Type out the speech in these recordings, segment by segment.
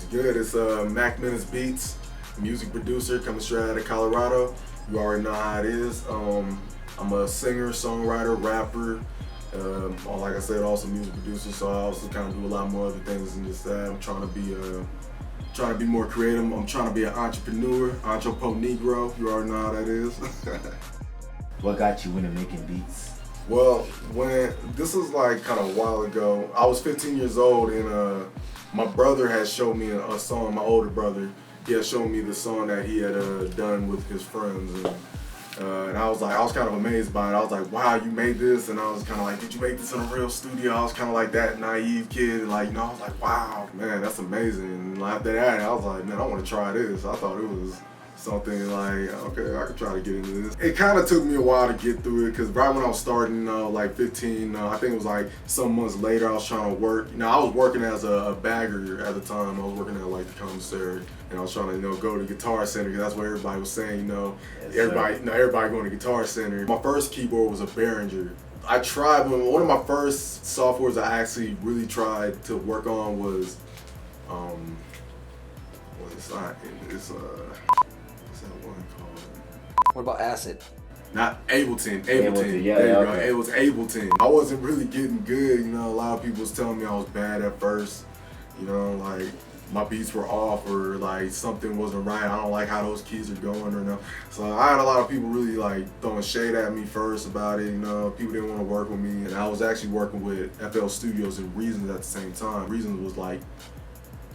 good? It's MENACE Beats, music producer coming straight out of Colorado. You already know how it is. I'm a singer, songwriter, rapper. Like I said, also music producer. So I also kind of do a lot more other things than just that. I'm trying to be more creative. I'm trying to be an entrepreneur, negro. You already know how that is. What got you into making beats? Well, when this was like kind of a while ago, I was 15 years old, and my brother had showed me a song. My older brother, he had shown me the song that he had done with his friends, and I was kind of amazed by it. I was like, wow, you made this? And I was kind of like, did you make this in a real studio? I was kind of like that naive kid, and like, I was like, wow, man, that's amazing. And after that, I was like, man, I want to try this. I thought it was something like, okay, I could try to get into this. It kind of took me a while to get through it, because right when I was starting, like 15, I think it was like some months later, I was trying to work. I was working as a bagger at the time. I was working at like the commissary, and I was trying to, go to Guitar Center, because that's what everybody was saying, Yes, everybody going to Guitar Center. My first keyboard was a Behringer. I tried, one of my first softwares I actually really tried to work on was, What about acid? Not Ableton. Yeah, there you go. okay. It was Ableton. I wasn't really getting good. A lot of people was telling me I was bad at first. Like my beats were off, or like something wasn't right. I don't like how those keys are going or no. So I had a lot of people really like throwing shade at me first about it. People didn't want to work with me, and I was actually working with FL Studios and Reasons at the same time. Reasons was like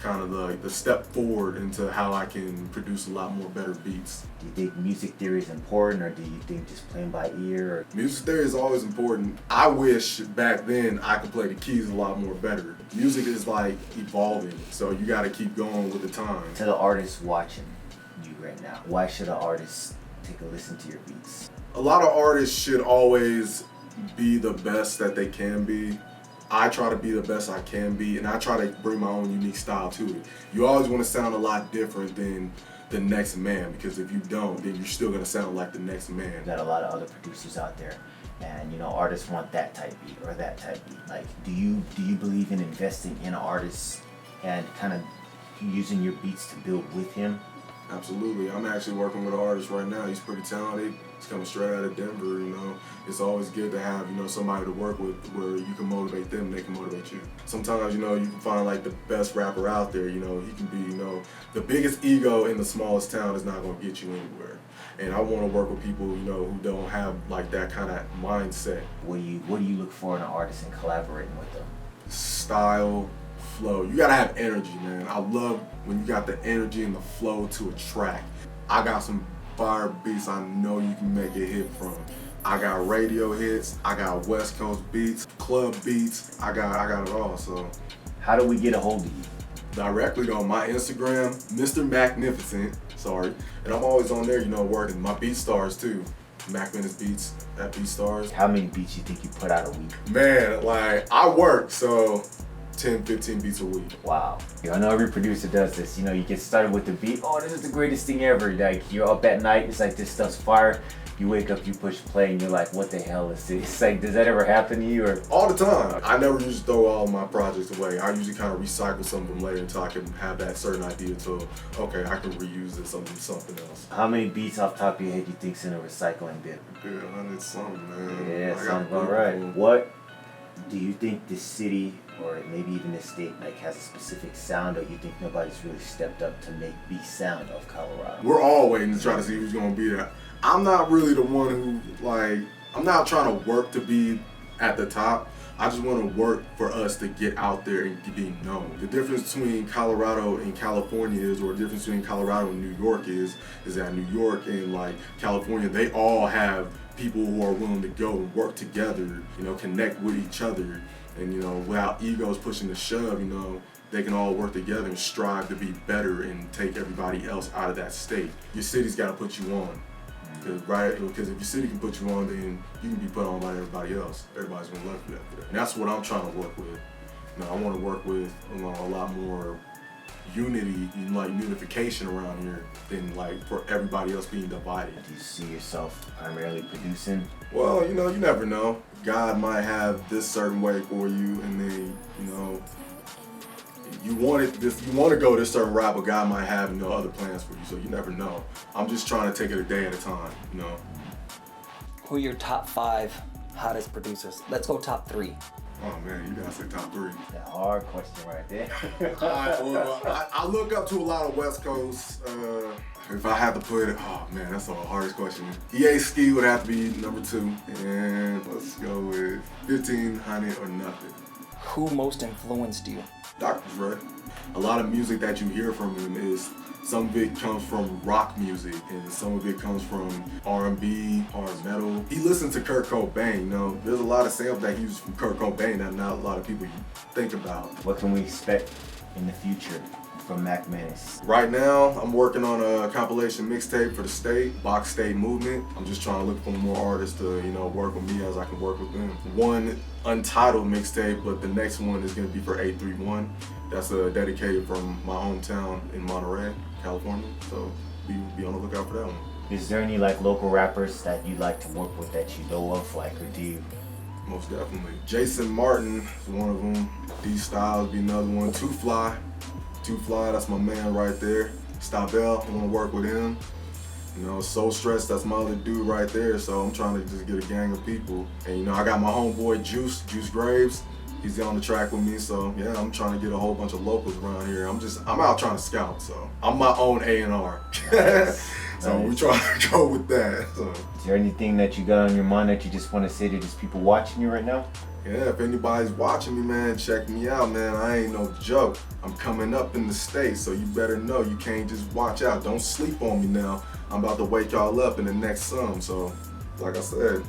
kind of the step forward into how I can produce a lot more better beats. Do you think music theory is important, or do you think just playing by ear? Or? Music theory is always important. I wish back then I could play the keys a lot more better. Music is like evolving, so you got to keep going with the time. To the artists watching you right now, why should an artist take a listen to your beats? A lot of artists should always be the best that they can be. I try to be the best I can be, and I try to bring my own unique style to it. You always want to sound a lot different than the next man, because if you don't, then you're still going to sound like the next man. You got a lot of other producers out there, and artists want that type beat or that type beat. Like, do you believe in investing in an artist and kind of using your beats to build with him? Absolutely. I'm actually working with an artist right now. He's pretty talented. He's coming straight out of Denver. It's always good to have, somebody to work with where you can motivate them and they can motivate you. Sometimes, you can find like the best rapper out there. He can be, the biggest ego in the smallest town is not going to get you anywhere. And I want to work with people, who don't have like that kind of mindset. What do you look for in an artist and collaborating with them? Style, flow. You gotta have energy, man. I love when you got the energy and the flow to a track. I got some fire beats I know you can make a hit from. I got radio hits, I got West Coast beats, club beats, I got it all. So how do we get a hold of you? Directly on my Instagram, Mr. Magnificent, sorry. And I'm always on there, working. My beat stars too. MENACE Beats at BeatStars. How many beats you think you put out a week? Man, like I work, so 10, 15 beats a week. Wow. I know every producer does this. You get started with the beat. Oh, this is the greatest thing ever. Like, you're up at night. It's like, this stuff's fire. You wake up, you push play, and you're like, what the hell is this? It's like, does that ever happen to you? Or? All the time. I never usually throw all my projects away. I usually kind of recycle some of them later until I can have that certain idea to, okay, I can reuse this on something else. How many beats off the top of your head you think's in a recycling bin? Good, 100 something, man. Yeah, sounds about right. What do you think this city, or maybe even this state, like, has a specific sound, or you think nobody's really stepped up to make the sound of Colorado? We're all waiting to try to see who's gonna be there. I'm not really the one who, I'm not trying to work to be at the top. I just want to work for us to get out there and be known. The difference between Colorado and California is, or the difference between Colorado and New York is that New York and California, they all have people who are willing to go and work together, connect with each other, and without egos pushing the shove, they can all work together and strive to be better and take everybody else out of that state. Your city's got to put you on. Because if your city can put you on, then you can be put on by everybody else. Everybody's gonna love you after that. And that's what I'm trying to work with. I want to work with a lot more unity, unification around here than for everybody else being divided. Do you see yourself primarily producing? Well, you never know. God might have this certain way for you, and then, you want to go this certain route, but God might have other plans for you, so you never know. I'm just trying to take it a day at a time, Who are your top 5 hottest producers? Let's go top 3. Oh man, you gotta say top 3. That's a hard question right there. I look up to a lot of West Coast. If I had to put it, oh man, that's the hardest question. EA Ski would have to be number 2, and let's go with 1500 or Nothing. Who most influenced you? Dr. Dre. A lot of music that you hear from him is, some of it comes from rock music, and some of it comes from R&B, hard metal. He listened to Kurt Cobain, There's a lot of samples that he used from Kurt Cobain that not a lot of people think about. What can we expect in the future from Mac Menace? Right now, I'm working on a compilation mixtape for the state, Box State Movement. I'm just trying to look for more artists to, work with me as I can work with them. One untitled mixtape, but the next one is gonna be for 831. That's dedicated from my hometown in Monterey, California. So be on the lookout for that one. Is there any local rappers that you like to work with that you know of, or do you? Most definitely. Jason Martin is one of them. D Styles be another one. Too Fly, that's my man right there. Stabell, I want to work with him. Soul Stress, that's my other dude right there. So I'm trying to just get a gang of people. And I got my homeboy Juice Graves. He's on the track with me, so yeah, I'm trying to get a whole bunch of locals around here. I'm out trying to scout, so I'm my own A&R. So we try to go with that. So. Is there anything that you got on your mind that you just want to say to just people watching you right now? Yeah, if anybody's watching me, man, check me out, man. I ain't no joke. I'm coming up in the States, so you better know. You can't just watch out. Don't sleep on me now. I'm about to wake y'all up in the next song, so like I said,